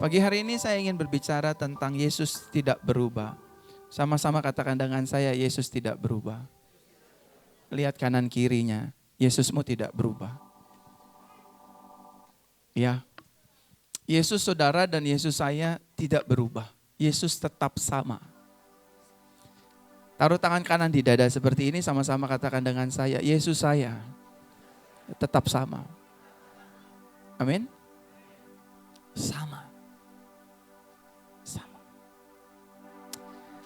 Pagi hari ini saya ingin berbicara tentang Yesus tidak berubah. Sama-sama katakan dengan saya, Yesus tidak berubah. Lihat kanan kirinya, Yesusmu tidak berubah. Ya, Yesus saudara dan Yesus saya tidak berubah. Yesus tetap sama. Taruh tangan kanan di dada seperti ini, sama-sama katakan dengan saya, Yesus saya tetap sama. Amin. Sama.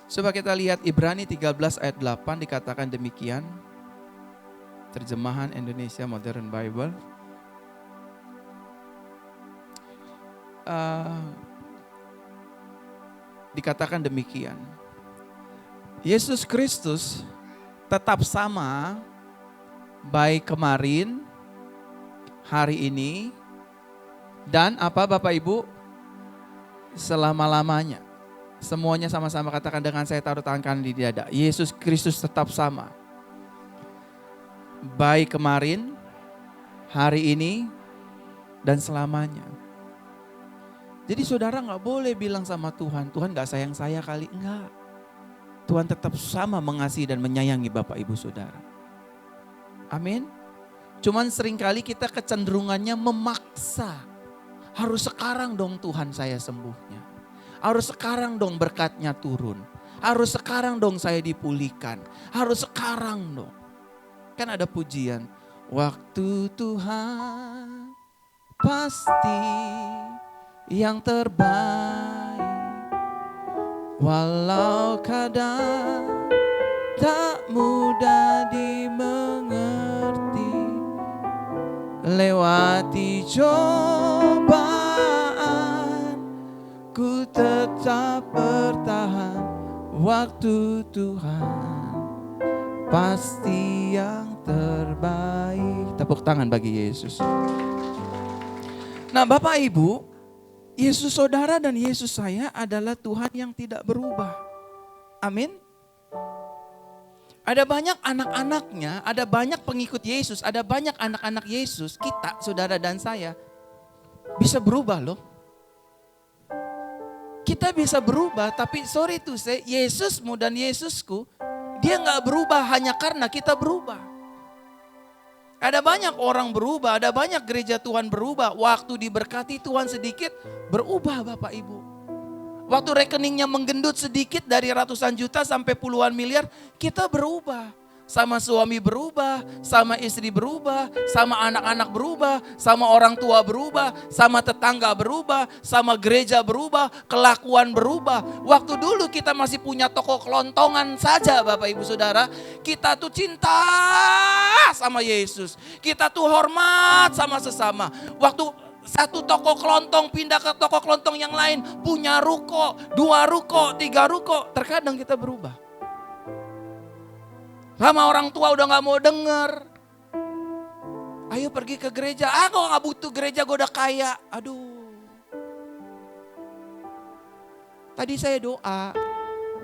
Coba kita lihat Ibrani 13 ayat 8 dikatakan demikian. Terjemahan Indonesia Modern Bible. Dikatakan demikian. Yesus Kristus tetap sama baik kemarin, hari ini, dan apa Bapak Ibu? Selama-lamanya. Semuanya sama-sama katakan dengan saya, taruh tangan kanan di dada. Yesus Kristus tetap sama. Baik kemarin, hari ini, dan selamanya. Jadi saudara gak boleh bilang sama Tuhan, Tuhan gak sayang saya kali. Enggak. Tuhan tetap sama mengasihi dan menyayangi Bapak Ibu Saudara. Amin. Cuman seringkali kita kecenderungannya memaksa. Harus sekarang dong Tuhan saya sembuhnya. Harus sekarang dong berkatnya turun. Harus sekarang dong saya dipulihkan. Harus sekarang dong. Kan ada pujian. Waktu Tuhan pasti yang terbaik. Walau kadang tak mudah dimengerti. Lewati cobaan. Ku tetap bertahan, waktu Tuhan pasti yang terbaik. Tepuk tangan bagi Yesus. Nah Bapak Ibu, Yesus saudara dan Yesus saya adalah Tuhan yang tidak berubah. Amin. Ada banyak anak-anaknya, ada banyak pengikut Yesus, ada banyak anak-anak Yesus, kita saudara dan saya bisa berubah loh. Kita bisa berubah, tapi sorry to say, Yesusmu dan Yesusku, dia gak berubah hanya karena kita berubah. Ada banyak orang berubah, ada banyak gereja Tuhan berubah. Waktu diberkati Tuhan sedikit, berubah Bapak Ibu. Waktu rekeningnya menggendut sedikit dari ratusan juta sampai puluhan miliar, kita berubah. Sama suami berubah, sama istri berubah, sama anak-anak berubah, sama orang tua berubah, sama tetangga berubah, sama gereja berubah, kelakuan berubah. Waktu dulu kita masih punya toko kelontongan saja Bapak Ibu Saudara, kita tuh cinta sama Yesus, kita tuh hormat sama sesama. Waktu satu toko kelontong pindah ke toko kelontong yang lain, punya ruko, 2 ruko, 3 ruko, terkadang kita berubah. Sama orang tua udah gak mau denger. Ayo pergi ke gereja. Gue gak butuh gereja, gue udah kaya. Aduh. Tadi saya doa,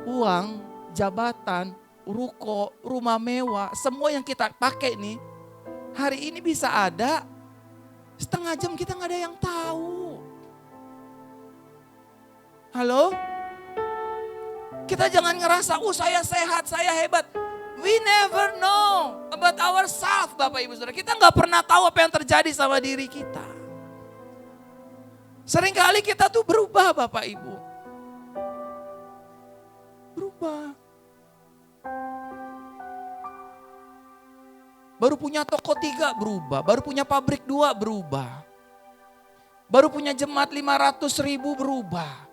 uang, jabatan, ruko, rumah mewah, semua yang kita pakai nih, hari ini bisa ada, setengah jam kita gak ada yang tahu. Halo? Kita jangan ngerasa, saya sehat, saya hebat. We never know about ourselves Bapak Ibu Saudara. Kita gak pernah tahu apa yang terjadi sama diri kita. Seringkali kita tuh berubah Bapak Ibu. Berubah. Baru punya toko 3 berubah. Baru punya pabrik 2 berubah. Baru punya jemaat 500.000 berubah.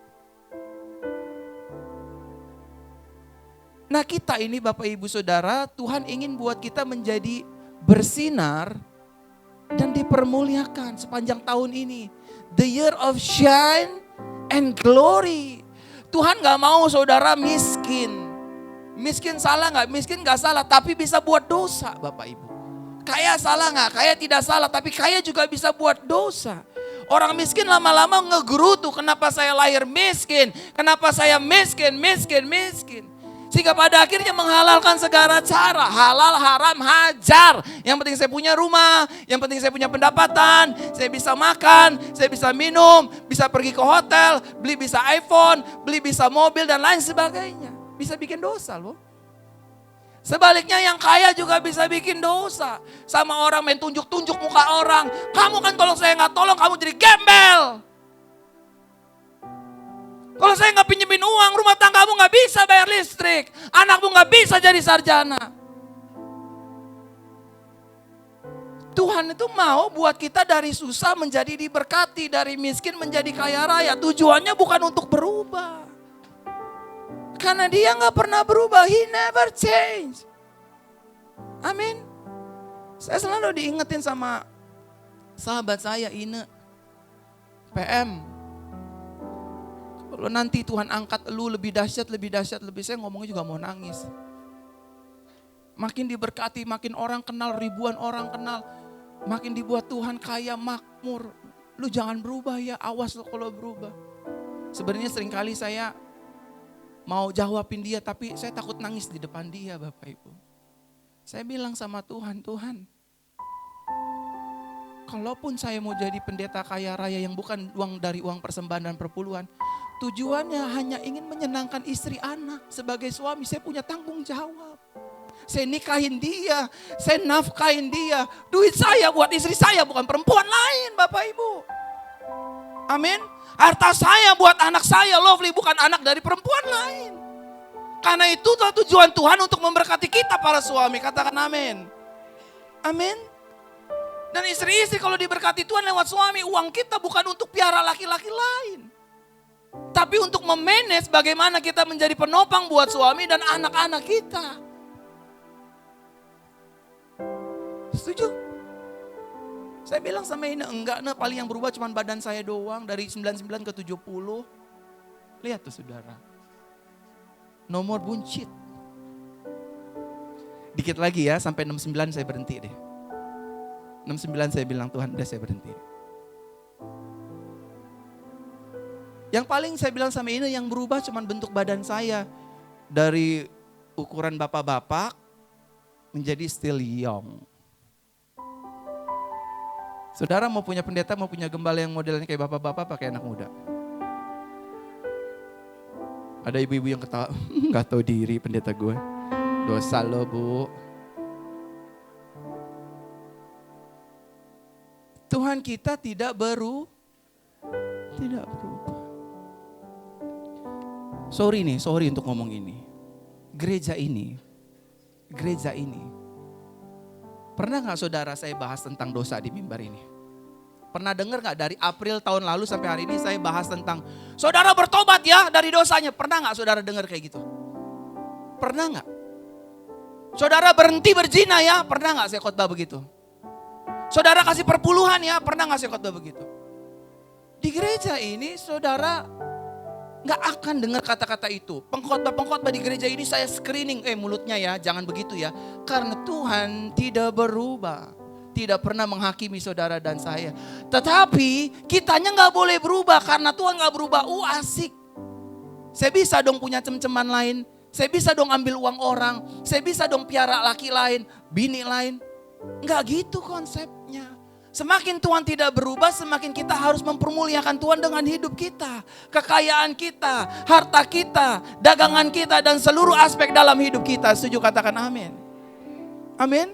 Nah kita ini Bapak Ibu Saudara, Tuhan ingin buat kita menjadi bersinar dan dipermuliakan sepanjang tahun ini. The year of shine and glory. Tuhan gak mau saudara miskin. Miskin salah gak? Miskin gak salah, tapi bisa buat dosa Bapak Ibu. Kaya salah gak? Kaya tidak salah, tapi kaya juga bisa buat dosa. Orang miskin lama-lama ngegerutu, kenapa saya lahir miskin? Kenapa saya miskin? Sehingga pada akhirnya menghalalkan segala cara. Halal, haram, hajar. Yang penting saya punya rumah, yang penting saya punya pendapatan, saya bisa makan, saya bisa minum, bisa pergi ke hotel, beli bisa iPhone, beli bisa mobil dan lain sebagainya. Bisa bikin dosa loh. Sebaliknya yang kaya juga bisa bikin dosa. Sama orang main tunjuk-tunjuk muka orang. Kamu kan tolong saya nggak tolong, kamu jadi gembel. Kalau saya nggak pinjemin uang, rumah tanggamu nggak bisa bayar listrik. Anakmu nggak bisa jadi sarjana. Tuhan itu mau buat kita dari susah menjadi diberkati, dari miskin menjadi kaya raya. Tujuannya bukan untuk berubah. Karena dia nggak pernah berubah, he never change. Amin. Saya selalu diingetin sama sahabat saya Ine, PM. Kalau nanti Tuhan angkat lu lebih dahsyat, saya ngomongnya juga mau nangis. Makin diberkati, makin orang kenal, ribuan orang kenal. Makin dibuat Tuhan kaya, makmur. Lu jangan berubah ya, awas lo kalau berubah. Sebenarnya seringkali saya mau jawabin dia, tapi saya takut nangis di depan dia Bapak Ibu. Saya bilang sama Tuhan, Tuhan, kalaupun saya mau jadi pendeta kaya raya yang bukan dari uang persembahan dan perpuluhan, tujuannya hanya ingin menyenangkan istri anak. Sebagai suami saya punya tanggung jawab. Saya nikahin dia, saya nafkahin dia. Duit saya buat istri saya, bukan perempuan lain Bapak Ibu. Amin. Harta saya buat anak saya, Lovely, bukan anak dari perempuan lain. Karena itu tujuan Tuhan untuk memberkati kita para suami. Katakan amin. Amin. Dan istri-istri kalau diberkati Tuhan lewat suami, uang kita bukan untuk piara laki-laki lain. Tapi untuk memanage bagaimana kita menjadi penopang buat suami dan anak-anak kita. Setuju? Saya bilang sama ini, enggak, paling yang berubah cuma badan saya doang dari 99 ke 70. Lihat tuh saudara. No more buncit. Dikit lagi ya, sampai 69 saya berhenti deh. 69 saya bilang, Tuhan udah saya berhenti. Yang paling saya bilang sama ini, yang berubah cuma bentuk badan saya. Dari ukuran bapak-bapak menjadi still young. Saudara mau punya pendeta, mau punya gembala yang modelnya kayak bapak-bapak, pakai anak muda. Ada ibu-ibu yang ketawa, gak tahu diri pendeta gue. Dosa lo bu. Tuhan kita tidak berubah. Sorry untuk ngomong ini. Gereja ini. Pernah gak saudara saya bahas tentang dosa di mimbar ini? Pernah dengar gak dari April tahun lalu sampai hari ini saya bahas tentang saudara bertobat ya dari dosanya. Pernah gak saudara dengar kayak gitu? Pernah gak? Saudara berhenti berzina ya? Pernah gak saya khotbah begitu? Saudara kasih perpuluhan ya? Pernah gak saya khotbah begitu? Di gereja ini saudara gak akan dengar kata-kata itu. Pengkhotbah di gereja ini saya screening. Mulutnya ya, jangan begitu ya. Karena Tuhan tidak berubah. Tidak pernah menghakimi saudara dan saya. Tetapi kitanya gak boleh berubah. Karena Tuhan gak berubah. Asik. Saya bisa dong punya cem-ceman lain. Saya bisa dong ambil uang orang. Saya bisa dong piara laki lain, bini lain. Gak gitu konsepnya. Semakin Tuhan tidak berubah, semakin kita harus mempermuliakan Tuhan dengan hidup kita. Kekayaan kita, harta kita, dagangan kita, dan seluruh aspek dalam hidup kita. Setuju katakan amin. Amin.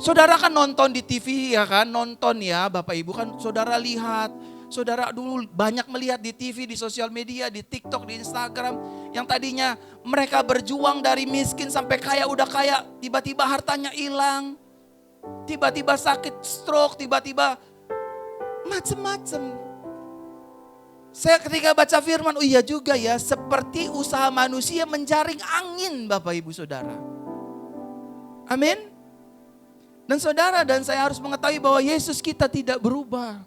Saudara kan nonton di TV ya kan, nonton ya Bapak Ibu kan saudara lihat. Saudara dulu banyak melihat di TV, di sosial media, di TikTok, di Instagram. Yang tadinya mereka berjuang dari miskin sampai kaya, udah kaya, tiba-tiba hartanya hilang. Tiba-tiba sakit stroke, tiba-tiba macem-macem. Saya ketika baca firman, oh iya juga ya, seperti usaha manusia menjaring angin Bapak Ibu Saudara. Amin. Dan saudara dan saya harus mengetahui bahwa Yesus kita tidak berubah.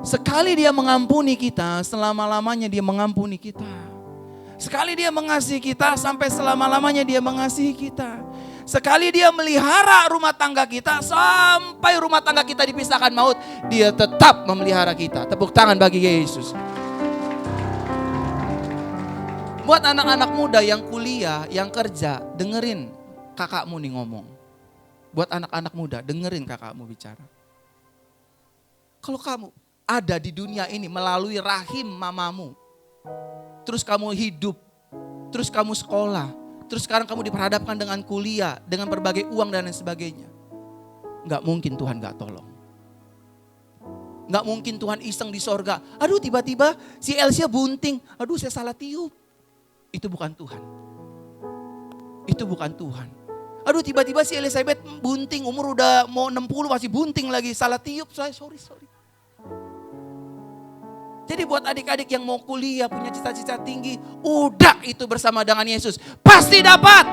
Sekali dia mengampuni kita, selama-lamanya dia mengampuni kita. Sekali dia mengasihi kita, sampai selama-lamanya dia mengasihi kita. Sekali dia melihara rumah tangga kita, sampai rumah tangga kita dipisahkan maut, dia tetap memelihara kita. Tepuk tangan bagi Yesus. Buat anak-anak muda yang kuliah, yang kerja, dengerin kakakmu nih ngomong. Buat anak-anak muda, dengerin kakakmu bicara. Kalau kamu ada di dunia ini melalui rahim mamamu, terus kamu hidup, terus kamu sekolah, terus sekarang kamu diperhadapkan dengan kuliah, dengan berbagai uang dan lain sebagainya. Gak mungkin Tuhan gak tolong. Gak mungkin Tuhan iseng di sorga. Aduh tiba-tiba si Elsia bunting. Aduh saya salah tiup. Itu bukan Tuhan. Itu bukan Tuhan. Aduh tiba-tiba si Elizabeth bunting. Umur udah mau 60 masih bunting lagi. Salah tiup saya sorry. Jadi buat adik-adik yang mau kuliah punya cita-cita tinggi. Udah itu bersama dengan Yesus. Pasti dapat.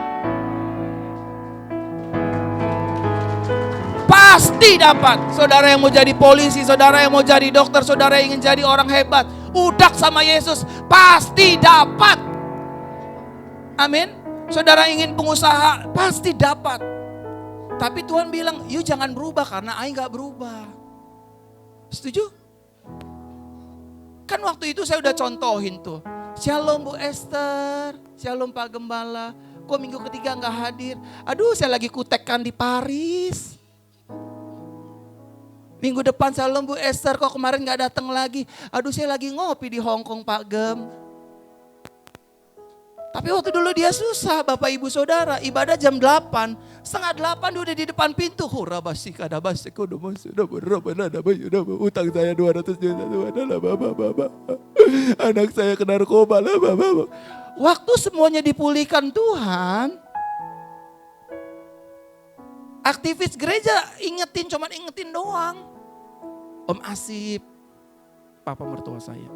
Pasti dapat. Saudara yang mau jadi polisi, saudara yang mau jadi dokter, saudara yang ingin jadi orang hebat, udah sama Yesus, pasti dapat. Amin. Saudara ingin pengusaha, pasti dapat. Tapi Tuhan bilang, you jangan berubah karena I gak berubah. Setuju? Kan waktu itu saya udah contohin tuh. Shalom Bu Esther, shalom Pak Gembala. Kok minggu ketiga gak hadir? Aduh saya lagi kutekkan di Paris. Minggu depan shalom Bu Esther, kok kemarin gak datang lagi? Aduh saya lagi ngopi di Hong Kong Pak Gem. Tapi waktu dulu dia susah Bapak Ibu Saudara, ibadah jam 8, setengah 8 dia udah di depan pintu. Utang saya 200 juta, anak saya kena narkoba. Waktu semuanya dipulihkan Tuhan, aktivis gereja cuman ingetin doang. Om Asip, papa mertua saya,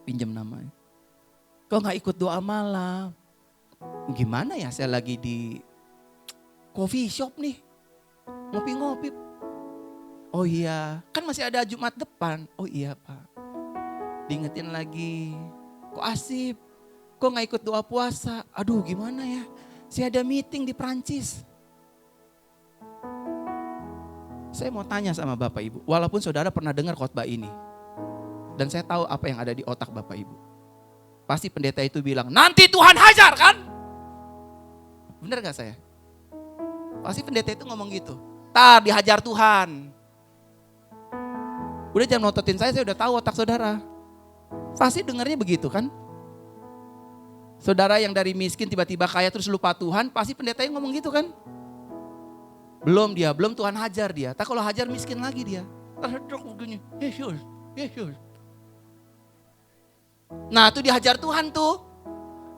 pinjam namanya. Kok gak ikut doa malam? Gimana ya, saya lagi di coffee shop nih, ngopi-ngopi. Oh iya, kan masih ada Jumat depan. Oh iya Pak. Diingetin lagi, kok Asip, kok gak ikut doa puasa? Aduh gimana ya, saya ada meeting di Prancis. Saya mau tanya sama Bapak Ibu, walaupun saudara pernah dengar khotbah ini, dan saya tahu apa yang ada di otak Bapak Ibu. Pasti pendeta itu bilang, nanti Tuhan hajar kan? Benar gak saya? Pasti pendeta itu ngomong gitu. Tar dihajar Tuhan. Udah jangan nototin saya udah tahu otak saudara. Pasti dengarnya begitu kan? Saudara yang dari miskin tiba-tiba kaya terus lupa Tuhan, pasti pendeta yang ngomong gitu kan? Belum Tuhan hajar dia. Tak kalau hajar miskin lagi dia. Yesus. Nah itu dihajar Tuhan tuh.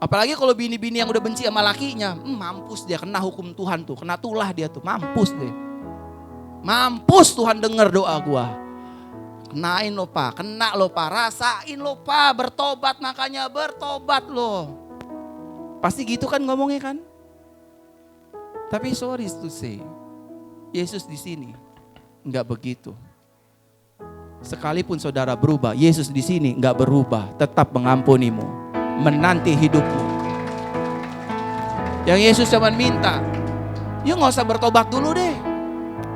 Apalagi kalau bini-bini yang udah benci sama lakinya. Mampus dia, kena hukum Tuhan tuh. Kena tulah dia tuh, mampus deh. Mampus Tuhan denger doa gua. Kenain lo Pak, kena lo Pak. Rasain lo Pak, bertobat makanya bertobat lo. Pasti gitu kan ngomongnya kan. Tapi sorry to say, Yesus di sini enggak begitu. Sekalipun saudara berubah, Yesus di sini enggak berubah, tetap mengampunimu, menanti hidupmu. Yang Yesus cuma minta, you gak usah bertobat dulu deh.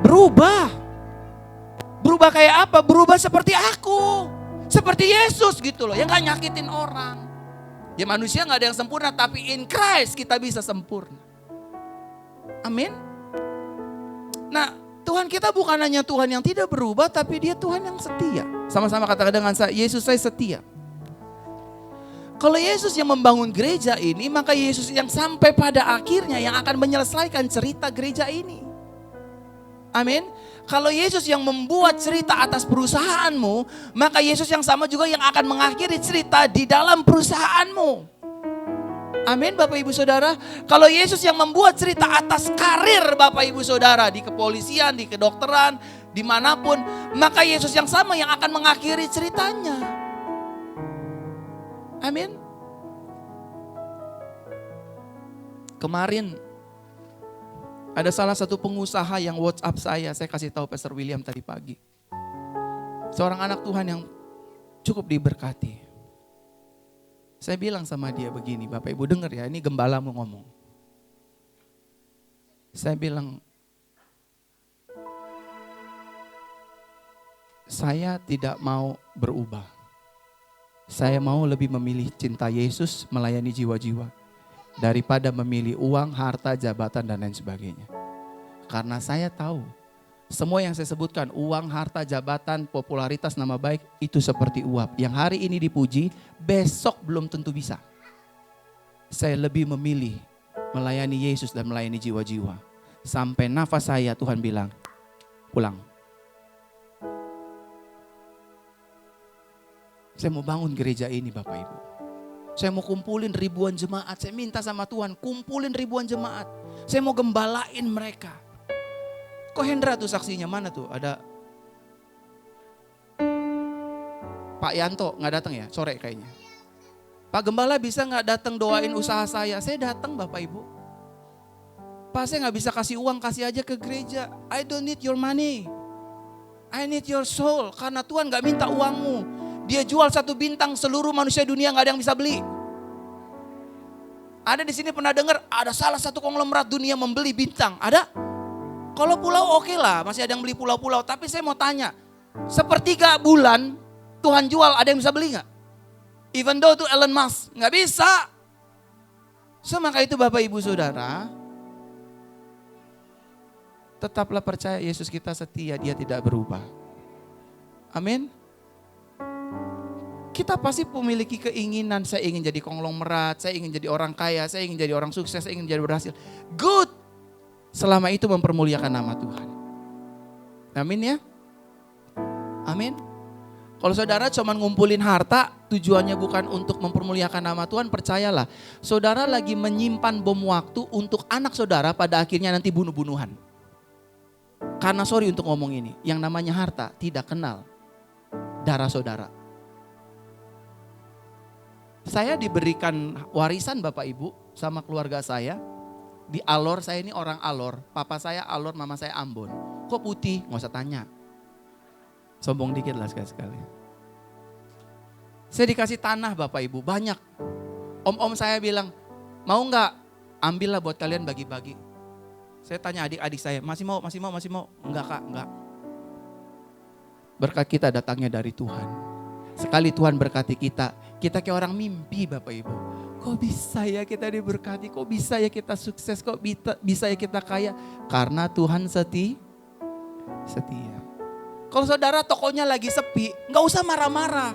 Berubah. Berubah kayak apa? Berubah seperti aku. Seperti Yesus gitu loh, yang gak nyakitin orang. Ya manusia gak ada yang sempurna, tapi in Christ kita bisa sempurna. Amin. Nah, Tuhan kita bukan hanya Tuhan yang tidak berubah, tapi dia Tuhan yang setia. Sama-sama katakan dengan saya, Yesus saya setia. Kalau Yesus yang membangun gereja ini, maka Yesus yang sampai pada akhirnya yang akan menyelesaikan cerita gereja ini. Amin. Kalau Yesus yang membuat cerita atas perusahaanmu, maka Yesus yang sama juga yang akan mengakhiri cerita di dalam perusahaanmu. Amin Bapak Ibu Saudara. Kalau Yesus yang membuat cerita atas karir Bapak Ibu Saudara, di kepolisian, di kedokteran, dimanapun, maka Yesus yang sama yang akan mengakhiri ceritanya. Amin. Kemarin ada salah satu pengusaha yang WhatsApp saya kasih tahu Pastor William tadi pagi. Seorang anak Tuhan yang cukup diberkati. Saya bilang sama dia begini, Bapak Ibu dengar ya, ini gembala mau ngomong. Saya bilang, saya tidak mau berubah. Saya mau lebih memilih cinta Yesus melayani jiwa-jiwa daripada memilih uang, harta, jabatan, dan lain sebagainya. Karena saya tahu semua yang saya sebutkan, uang, harta, jabatan, popularitas, nama baik, itu seperti uap. Yang hari ini dipuji, besok belum tentu bisa. Saya lebih memilih melayani Yesus dan melayani jiwa-jiwa. Sampai nafas saya Tuhan bilang, pulang. Saya mau bangun gereja ini Bapak Ibu. Saya mau kumpulin ribuan jemaat. Saya minta sama Tuhan, kumpulin ribuan jemaat. Saya mau gembalain mereka. Kok Hendra tuh saksinya, mana tuh? Ada Pak Yanto gak datang ya? Sore kayaknya. Pak Gembala bisa gak datang doain usaha saya? Saya datang Bapak Ibu. Pak saya gak bisa kasih uang, kasih aja ke gereja. I don't need your money. I need your soul. Karena Tuhan gak minta uangmu. Dia jual 1 bintang, seluruh manusia dunia gak ada yang bisa beli. Ada di sini pernah dengar ada salah satu konglomerat dunia membeli bintang? Ada? Kalau pulau oke lah, masih ada yang beli pulau-pulau. Tapi saya mau tanya, 1/3 bulan Tuhan jual, ada yang bisa beli gak? Even though itu Elon Musk, gak bisa. So maka itu Bapak Ibu Saudara, tetaplah percaya Yesus kita setia, dia tidak berubah. Amin. Kita pasti memiliki keinginan, saya ingin jadi konglomerat, saya ingin jadi orang kaya, saya ingin jadi orang sukses, saya ingin jadi berhasil. Good. Selama itu mempermuliakan nama Tuhan. Amin ya. Amin. Kalau saudara cuma ngumpulin harta, tujuannya bukan untuk mempermuliakan nama Tuhan, percayalah. Saudara lagi menyimpan bom waktu untuk anak saudara pada akhirnya nanti bunuh-bunuhan. Karena sorry untuk ngomong ini, yang namanya harta tidak kenal darah saudara. Saya diberikan warisan Bapak Ibu sama keluarga saya. Di Alor, saya ini orang Alor. Papa saya Alor, mama saya Ambon. Kok putih? Nggak usah tanya. Sombong dikit lah sekali-sekali. Saya dikasih tanah Bapak Ibu, banyak. Om-om saya bilang, mau nggak? Ambillah buat kalian bagi-bagi. Saya tanya adik-adik saya, masih mau? Enggak Kak, enggak. Berkat kita datangnya dari Tuhan. Sekali Tuhan berkati kita, kita kayak orang mimpi Bapak Ibu. Kok bisa ya kita diberkati, kok bisa ya kita sukses, kok bisa ya kita kaya. Karena Tuhan setia. Kalau saudara tokonya lagi sepi, gak usah marah-marah.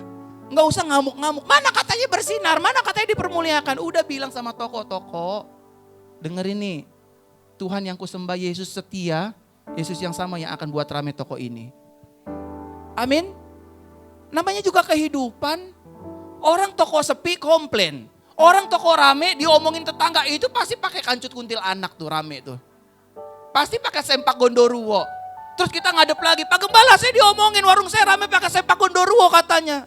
Gak usah ngamuk-ngamuk, mana katanya bersinar, mana katanya dipermuliakan. Udah bilang sama toko, denger ini. Tuhan yang kusembah Yesus setia, Yesus yang sama yang akan buat rame toko ini. Amin. Namanya juga kehidupan. Orang toko sepi komplain. Orang toko rame diomongin tetangga itu pasti pakai kancut kuntil anak tuh rame tuh. Pasti pakai sempak gondoruo. Terus kita ngadep lagi, Pak Gembala saya diomongin warung saya rame pakai sempak gondoruo katanya.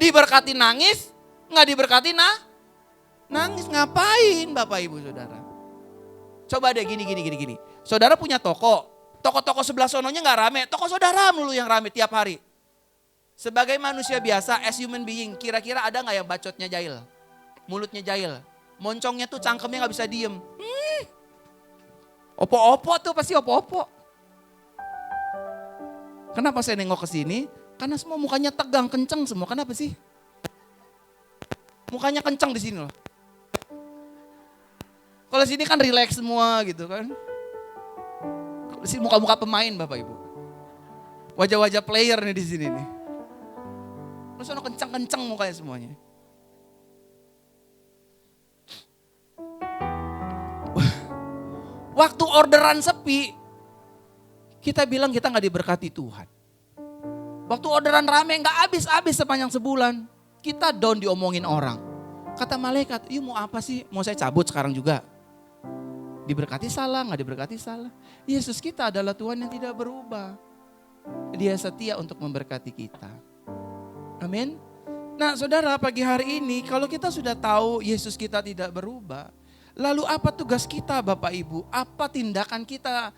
Diberkati nangis, nggak diberkati nangis ngapain Bapak Ibu Saudara? Coba deh gini. Saudara punya toko sebelah sononya nggak rame, toko saudara melulu yang rame tiap hari. Sebagai manusia biasa, as human being, kira-kira ada nggak yang bacotnya jahil? Mulutnya jahil, moncongnya tuh cangkemnya gak bisa diem. Opo-opo tuh pasti opo-opo. Kenapa saya nengok ke sini? Karena semua mukanya tegang, kenceng semua. Kenapa sih? Mukanya kenceng di sini loh. Kalau sini kan relax semua gitu kan. Sini muka-muka pemain Bapak Ibu. Wajah-wajah player nih di sini nih. Terus kenceng-kenceng mukanya semuanya. Waktu orderan sepi, kita bilang kita gak diberkati Tuhan. Waktu orderan rame gak habis-habis sepanjang sebulan, kita down diomongin orang. Kata malaikat, mau apa sih? Mau saya cabut sekarang juga? Diberkati salah, gak diberkati salah. Yesus kita adalah Tuhan yang tidak berubah. Dia setia untuk memberkati kita. Amin. Nah saudara, pagi hari ini kalau kita sudah tahu Yesus kita tidak berubah, lalu apa tugas kita Bapak Ibu? Apa tindakan kita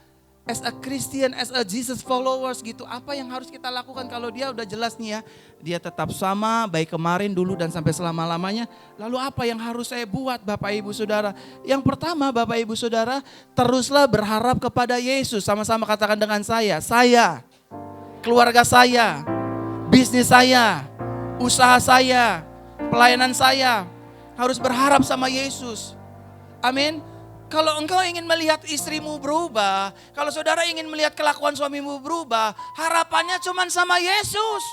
as a Christian, as a Jesus followers gitu? Apa yang harus kita lakukan kalau dia udah jelas nih ya. Dia tetap sama baik kemarin dulu dan sampai selama-lamanya. Lalu apa yang harus saya buat Bapak Ibu Saudara? Yang pertama Bapak Ibu Saudara, teruslah berharap kepada Yesus. Sama-sama katakan dengan saya, keluarga saya, bisnis saya, usaha saya, pelayanan saya harus berharap sama Yesus. Amin. Kalau engkau ingin melihat istrimu berubah, kalau saudara ingin melihat kelakuan suamimu berubah, harapannya cuma sama Yesus.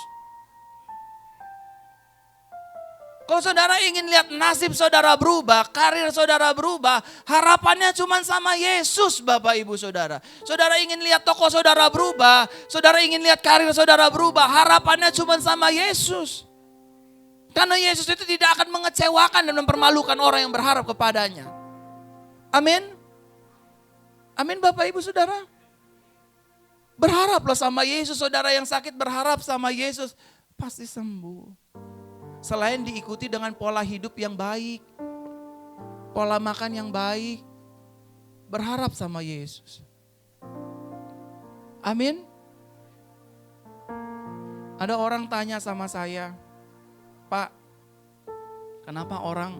Kalau saudara ingin lihat nasib saudara berubah, karir saudara berubah, harapannya cuma sama Yesus, Bapak Ibu Saudara. Saudara ingin lihat toko saudara berubah, saudara ingin lihat karir saudara berubah, harapannya cuma sama Yesus. Karena Yesus itu tidak akan mengecewakan dan mempermalukan orang yang berharap kepadanya. Amin. Amin Bapak Ibu Saudara. Berharaplah sama Yesus, saudara yang sakit berharap sama Yesus, pasti sembuh. Selain diikuti dengan pola hidup yang baik, pola makan yang baik, berharap sama Yesus. Amin. Ada orang tanya sama saya, Pak, kenapa orang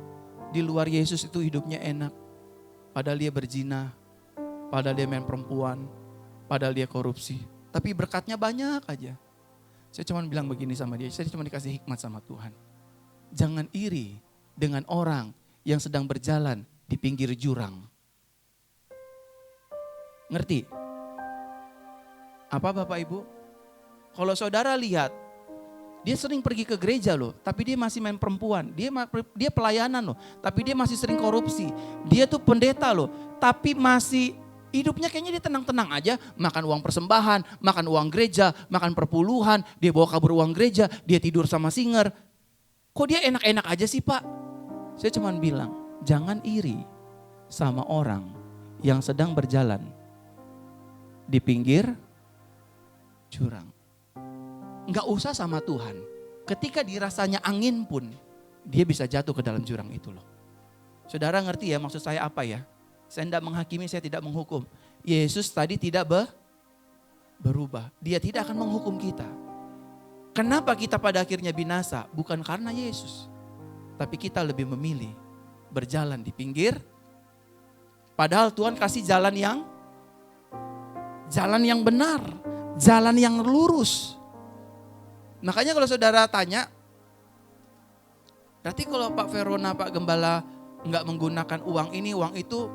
di luar Yesus itu hidupnya enak? Padahal dia berzina, padahal dia main perempuan, padahal dia korupsi. Tapi berkatnya banyak aja. Saya cuma bilang begini sama dia, saya cuma dikasih hikmat sama Tuhan. Jangan iri dengan orang yang sedang berjalan di pinggir jurang. Ngerti? Apa Bapak Ibu? Kalau saudara lihat, dia sering pergi ke gereja loh, tapi dia masih main perempuan. Dia pelayanan loh, tapi dia masih sering korupsi. Dia tuh pendeta loh, tapi masih hidupnya kayaknya dia tenang-tenang aja. Makan uang persembahan, makan uang gereja, makan perpuluhan. Dia bawa kabur uang gereja, dia tidur sama singer. Kok dia enak-enak aja sih Pak? Saya cuma bilang, jangan iri sama orang yang sedang berjalan di pinggir jurang. Enggak usah sama Tuhan. Ketika dirasanya angin pun, dia bisa jatuh ke dalam jurang itu loh. Saudara ngerti ya maksud saya apa ya? Saya tidak menghakimi, saya tidak menghukum. Yesus tadi tidak berubah. Dia tidak akan menghukum kita. Kenapa kita pada akhirnya binasa? Bukan karena Yesus. Tapi kita lebih memilih berjalan di pinggir. Padahal Tuhan kasih jalan yang benar. Jalan yang lurus. Makanya kalau saudara tanya, berarti kalau Pak Verona, Pak Gembala enggak menggunakan uang ini, uang itu,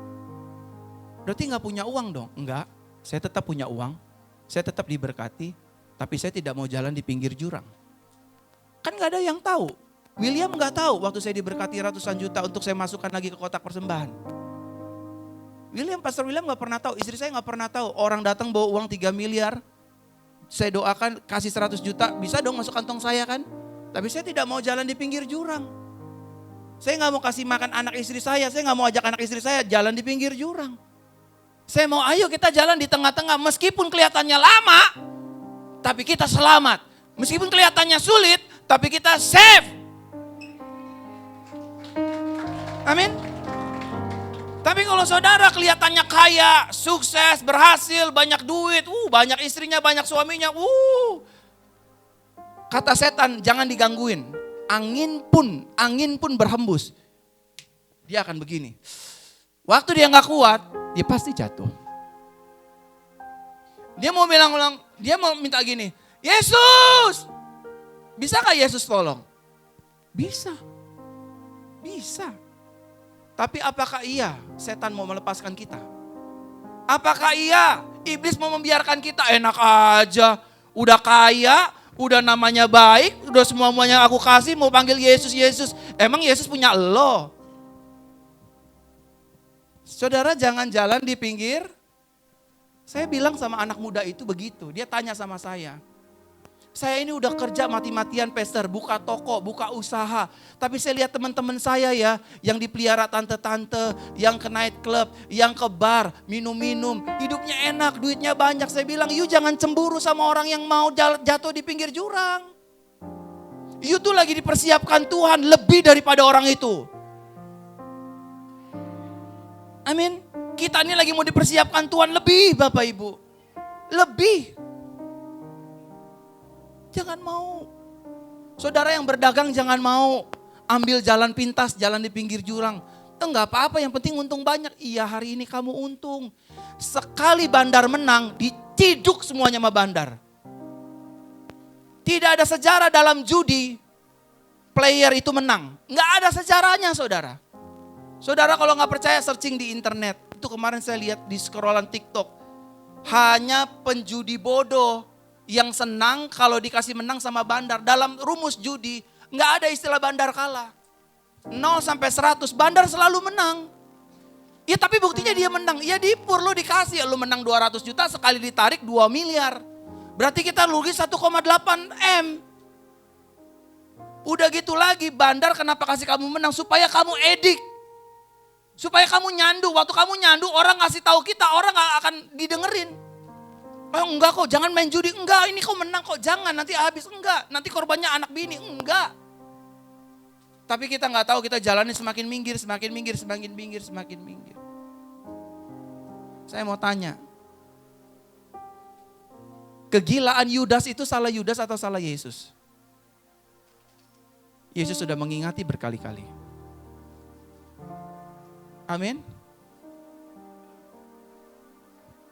berarti enggak punya uang dong? Enggak, saya tetap punya uang, saya tetap diberkati, tapi saya tidak mau jalan di pinggir jurang. Kan enggak ada yang tahu. William enggak tahu waktu saya diberkati ratusan juta untuk saya masukkan lagi ke kotak persembahan. Pastor William enggak pernah tahu, istri saya enggak pernah tahu. Orang datang bawa uang 3 miliar, saya doakan kasih 100 juta, bisa dong masuk kantong saya kan? Tapi saya tidak mau jalan di pinggir jurang. Saya gak mau kasih makan anak istri saya gak mau ajak anak istri saya jalan di pinggir jurang. Saya mau ayo kita jalan di tengah-tengah, meskipun kelihatannya lama, tapi kita selamat. Meskipun kelihatannya sulit, tapi kita safe. Amin. Tapi kalau saudara kelihatannya kaya, sukses, berhasil, banyak duit, banyak istrinya, banyak suaminya, kata setan jangan digangguin. Angin pun berhembus. Dia akan begini. Waktu dia gak kuat, dia pasti jatuh. Dia mau minta gini, Yesus! Bisa gak Yesus tolong? Bisa. Tapi apakah iya setan mau melepaskan kita? Apakah iya iblis mau membiarkan kita enak aja? Udah kaya, udah namanya baik, udah semuanya aku kasih mau panggil Yesus, Yesus. Emang Yesus punya elo? Saudara jangan jalan di pinggir. Saya bilang sama anak muda itu begitu, dia tanya sama saya. Saya ini udah kerja mati-matian pastor, buka toko, buka usaha. Tapi saya lihat teman-teman saya ya, yang dipelihara tante-tante, yang ke night club, yang ke bar, minum-minum. Hidupnya enak, duitnya banyak. Saya bilang, you jangan cemburu sama orang yang mau jatuh di pinggir jurang. You tuh lagi dipersiapkan Tuhan lebih daripada orang itu. Amin. Kita ini lagi mau dipersiapkan Tuhan lebih Bapak Ibu. Lebih. Jangan mau. Saudara yang berdagang jangan mau ambil jalan pintas, jalan di pinggir jurang. Enggak apa-apa, yang penting untung banyak. Iya hari ini kamu untung. Sekali bandar menang, diciduk semuanya sama bandar. Tidak ada sejarah dalam judi player itu menang. Nggak ada sejarahnya saudara. Saudara kalau nggak percaya searching di internet. Itu kemarin saya lihat di scrollan TikTok. Hanya penjudi bodoh yang senang kalau dikasih menang sama bandar. Dalam rumus judi nggak ada istilah bandar kalah. 0 sampai 100 bandar selalu menang. Ya tapi buktinya dia menang. Ya dipur lo dikasih. Lo menang 200 juta sekali ditarik 2 miliar. Berarti kita rugi 1,8 M. Udah gitu lagi bandar kenapa kasih kamu menang? Supaya kamu edik. Supaya kamu nyandu. Waktu kamu nyandu orang ngasih tahu kita. Orang gak akan didengerin. Oh enggak kok jangan main judi. Enggak ini kau menang kok. Jangan nanti habis. Enggak nanti korbannya anak bini. Enggak. Tapi kita nggak tahu kita jalannya semakin minggir, semakin minggir, semakin minggir, semakin minggir. Saya mau tanya, kegilaan Yudas itu salah Yudas atau salah Yesus? Yesus sudah mengingati berkali-kali. Amin.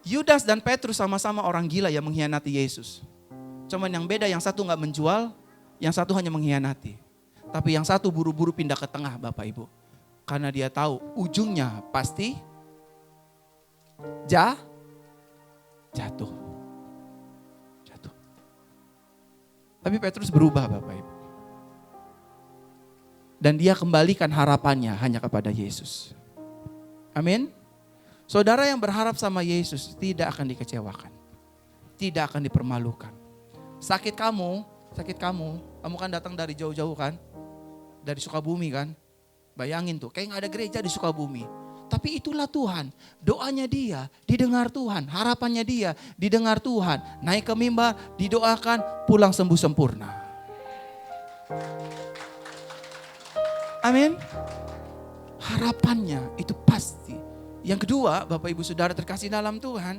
Yudas dan Petrus sama-sama orang gila yang mengkhianati Yesus. Cuman yang beda, yang satu nggak menjual, yang satu hanya mengkhianati. Tapi yang satu buru-buru pindah ke tengah Bapak Ibu. Karena dia tahu ujungnya pasti jatuh. Tapi Petrus berubah Bapak Ibu. Dan dia kembalikan harapannya hanya kepada Yesus. Amin. Saudara yang berharap sama Yesus tidak akan dikecewakan. Tidak akan dipermalukan. Sakit kamu kan datang dari jauh-jauh kan? Dari Sukabumi kan? Bayangin tuh, kayak gak ada gereja di Sukabumi. Tapi itulah Tuhan, doanya dia didengar Tuhan, harapannya dia didengar Tuhan. Naik ke mimbar, didoakan, pulang sembuh sempurna. Amin. Harapannya itu pasti. Yang kedua, Bapak Ibu Saudara terkasih dalam Tuhan,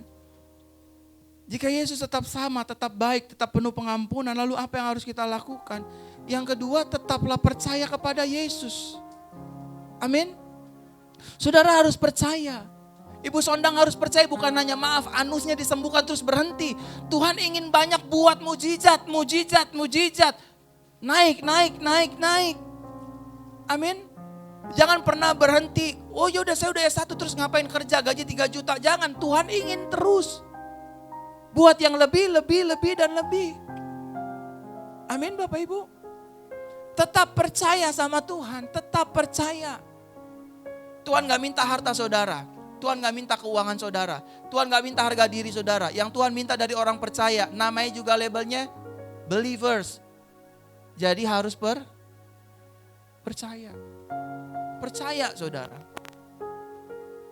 jika Yesus tetap sama, tetap baik, tetap penuh pengampunan, lalu apa yang harus kita lakukan? Yang kedua, tetaplah percaya kepada Yesus. Amin. Saudara harus percaya. Ibu Sondang harus percaya, bukan hanya maaf, anusnya disembuhkan terus berhenti. Tuhan ingin banyak buat mujizat. Naik. Amin. Jangan pernah berhenti. Oh yaudah saya udah S1 terus ngapain kerja gaji 3 juta. Jangan, Tuhan ingin terus. Buat yang lebih dan lebih. Amin Bapak Ibu. Tetap percaya sama Tuhan, tetap percaya. Tuhan gak minta harta saudara, Tuhan gak minta keuangan saudara, Tuhan gak minta harga diri saudara. Yang Tuhan minta dari orang percaya, namanya juga labelnya believers. Jadi harus percaya. Percaya saudara.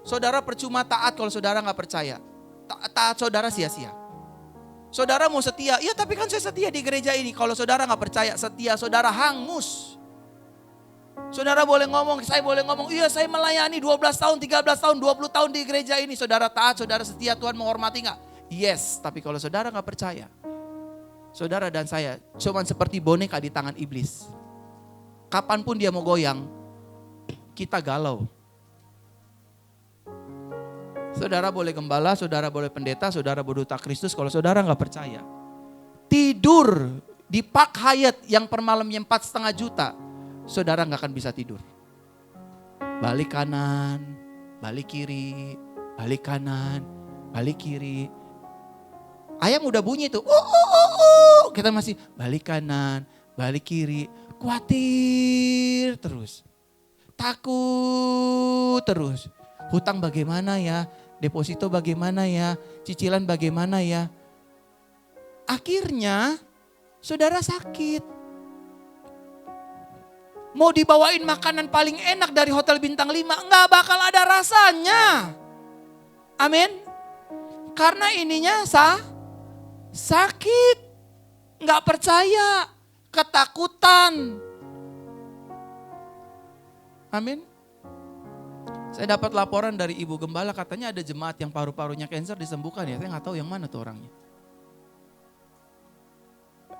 Saudara percuma taat kalau saudara gak percaya. Taat saudara sia-sia. Saudara mau setia, ya tapi kan saya setia di gereja ini. Kalau saudara gak percaya setia, saudara hangus. Saudara boleh ngomong, saya boleh ngomong, iya saya melayani 12 tahun, 13 tahun, 20 tahun di gereja ini. Saudara taat, saudara setia, Tuhan menghormati gak? Yes, tapi kalau saudara gak percaya, saudara dan saya cuman seperti boneka di tangan iblis. Kapanpun dia mau goyang, kita galau. Saudara boleh gembala, saudara boleh pendeta, saudara boleh duta Kristus. Kalau saudara gak percaya, tidur di Park Hyatt yang per malamnya 4,5 juta, saudara gak akan bisa tidur. Balik kanan, balik kiri, balik kanan, balik kiri. Ayam udah bunyi tuh, kita masih balik kanan, balik kiri. Khawatir terus, takut terus. Hutang bagaimana ya? Deposito bagaimana ya? Cicilan bagaimana ya? Akhirnya saudara sakit. Mau dibawain makanan paling enak dari hotel bintang 5, enggak bakal ada rasanya. Amin. Karena ininya sakit. Enggak percaya, ketakutan. Amin. Saya dapat laporan dari ibu gembala, katanya ada jemaat yang paru-parunya kanker disembuhkan ya. Saya nggak tahu yang mana tuh orangnya.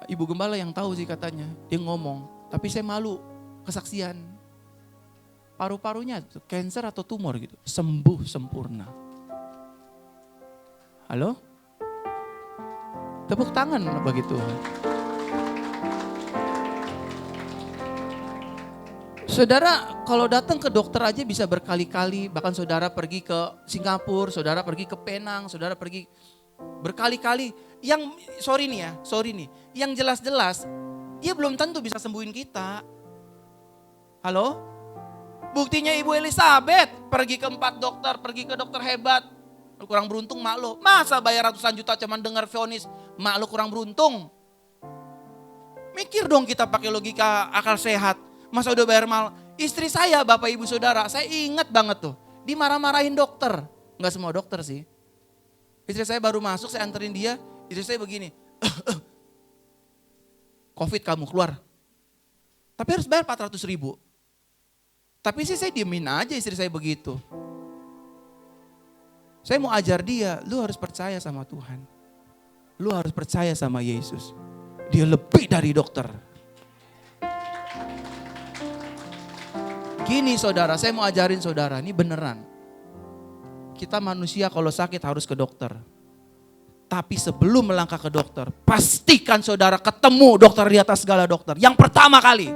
Ibu gembala yang tahu sih katanya. Dia ngomong, tapi saya malu kesaksian. Paru-parunya kanker atau tumor gitu, sembuh sempurna. Halo? Tepuk tangan bagi Tuhan. Saudara kalau datang ke dokter aja bisa berkali-kali, bahkan saudara pergi ke Singapura, saudara pergi ke Penang, saudara pergi berkali-kali. Yang sorry nih, yang jelas-jelas dia belum tentu bisa sembuhin kita. Halo? Buktinya Ibu Elizabeth pergi ke 4 dokter, pergi ke dokter hebat. Kurang beruntung mak lo. Masa bayar ratusan juta cuman dengar vonis, mak lo kurang beruntung. Mikir dong kita pakai logika akal sehat. Masa udah bayar mal. Istri saya, Bapak Ibu Saudara, saya ingat banget tuh. Dimarah-marahin dokter. Enggak semua dokter sih. Istri saya baru masuk, saya anterin dia. Istri saya begini. Covid kamu keluar. Tapi harus bayar 400.000. Tapi sih saya diemin aja istri saya begitu. Saya mau ajar dia, lu harus percaya sama Tuhan. Lu harus percaya sama Yesus. Dia lebih dari dokter. Gini saudara, saya mau ajarin saudara, ini beneran. Kita manusia kalau sakit harus ke dokter. Tapi sebelum melangkah ke dokter, pastikan saudara ketemu dokter di atas segala dokter. Yang pertama kali,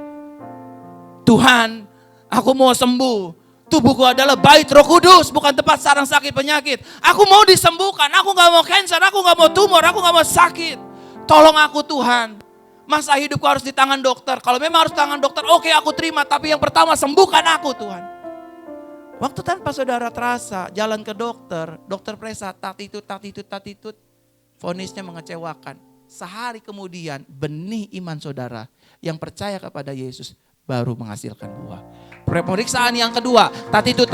Tuhan, aku mau sembuh. Tubuhku adalah bait Roh Kudus, bukan tempat sarang sakit penyakit. Aku mau disembuhkan, aku gak mau cancer, aku gak mau tumor, aku gak mau sakit. Tolong aku Tuhan. Masa hidupku harus di tangan dokter. Kalau memang harus tangan dokter, oke aku terima. Tapi yang pertama sembuhkan aku Tuhan. Waktu tanpa saudara terasa jalan ke dokter, dokter periksa tatitut. Vonisnya mengecewakan. Sehari kemudian benih iman saudara yang percaya kepada Yesus baru menghasilkan buah. Pemeriksaan yang kedua, tatitut.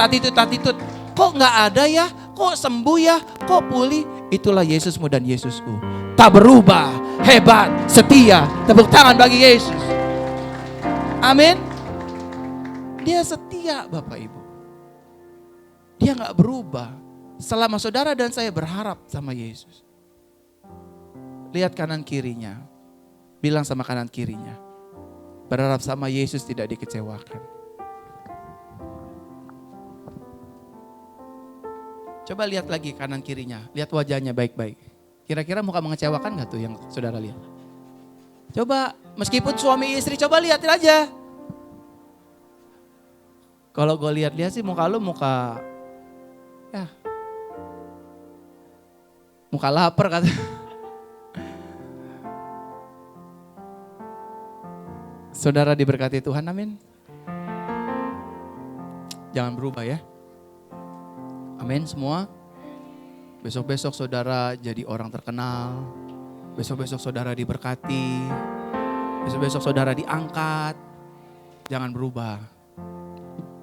Kok gak ada ya? Kok sembuh ya? Kok pulih? Itulah Yesusmu dan Yesusku. Tak berubah, hebat, setia. Tepuk tangan bagi Yesus. Amin. Dia setia Bapak Ibu. Dia gak berubah. Selama saudara dan saya berharap sama Yesus. Lihat kanan kirinya. Bilang sama kanan kirinya. Berharap sama Yesus tidak dikecewakan. Coba lihat lagi kanan kirinya. Lihat wajahnya baik-baik. Kira-kira muka mengecewakan gak tuh yang saudara lihat? Coba meskipun suami istri coba lihat aja. Kalau gue lihat-lihat sih muka lu muka lapar kata. Saudara diberkati Tuhan, amin. Jangan berubah ya. Amin semua. Besok-besok saudara jadi orang terkenal. Besok-besok saudara diberkati. Besok-besok saudara diangkat. Jangan berubah.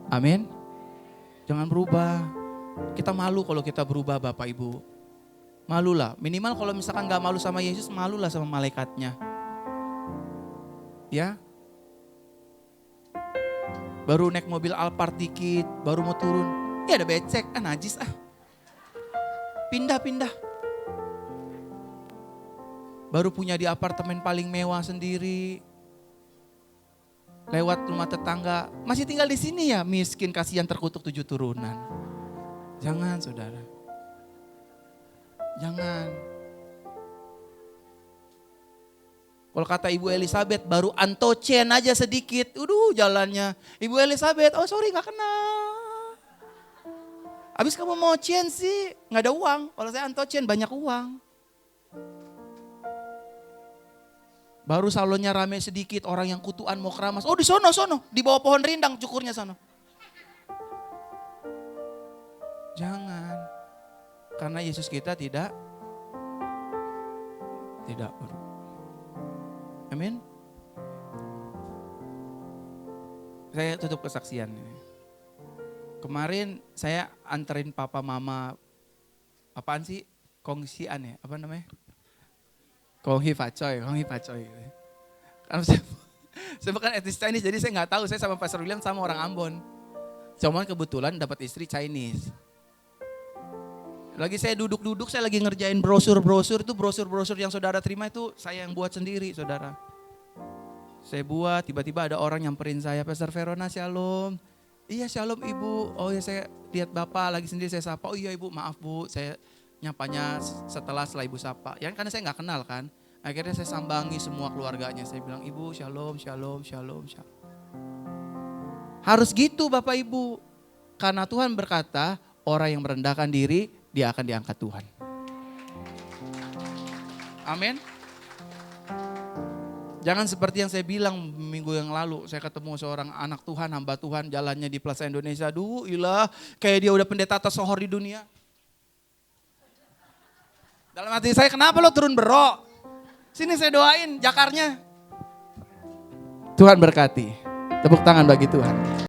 Amin. Jangan berubah. Kita malu kalau kita berubah Bapak Ibu. Malulah. Minimal kalau misalkan gak malu sama Yesus, malulah sama malaikatnya. Ya. Baru naik mobil Alphard dikit, baru mau turun. Ya ada becek, najis Pindah. Baru punya di apartemen paling mewah sendiri. Lewat rumah tetangga, masih tinggal di sini ya, miskin kasihan terkutuk 7 turunan. Jangan saudara. Jangan. Kalau kata Ibu Elizabeth baru antocen aja sedikit, jalannya. Ibu Elizabeth, oh sorry gak kenal. Habis kamu mau cen sih, gak ada uang. Kalau saya antocen banyak uang. Baru salonnya rame sedikit, orang yang kutuan mau keramas. Oh di sono, di bawah pohon rindang cukurnya sono. Jangan. Karena Yesus kita tidak berubah. Amin. Saya tutup kesaksian ini. Kemarin saya anterin papa mama, apaan sih? Kongsian ya, apa namanya? Konghi pacoy. Karena saya bukan etnis Chinese, jadi saya nggak tahu. Saya sama Pastor William sama orang Ambon. Cuman kebetulan dapat istri Chinese. Lagi saya duduk-duduk, saya lagi ngerjain brosur-brosur. Itu brosur-brosur yang saudara terima itu saya yang buat sendiri saudara. Saya buat, tiba-tiba ada orang nyamperin saya, Pastor Verona shalom. Iya shalom ibu, oh ya saya lihat bapak lagi sendiri saya sapa. Oh iya ibu maaf bu, saya nyapanya setelah ibu sapa. Ya karena saya gak kenal kan. Akhirnya saya sambangi semua keluarganya. Saya bilang ibu shalom. Harus gitu Bapak Ibu. Karena Tuhan berkata, orang yang merendahkan diri, dia akan diangkat Tuhan. Amin. Jangan seperti yang saya bilang minggu yang lalu, saya ketemu seorang anak Tuhan, hamba Tuhan, jalannya di Plaza Indonesia. Aduh ilah, kayak dia udah pendeta tersohor di dunia. Dalam hati saya, kenapa lo turun berok? Sini saya doain jakarnya. Tuhan berkati. Tepuk tangan bagi Tuhan.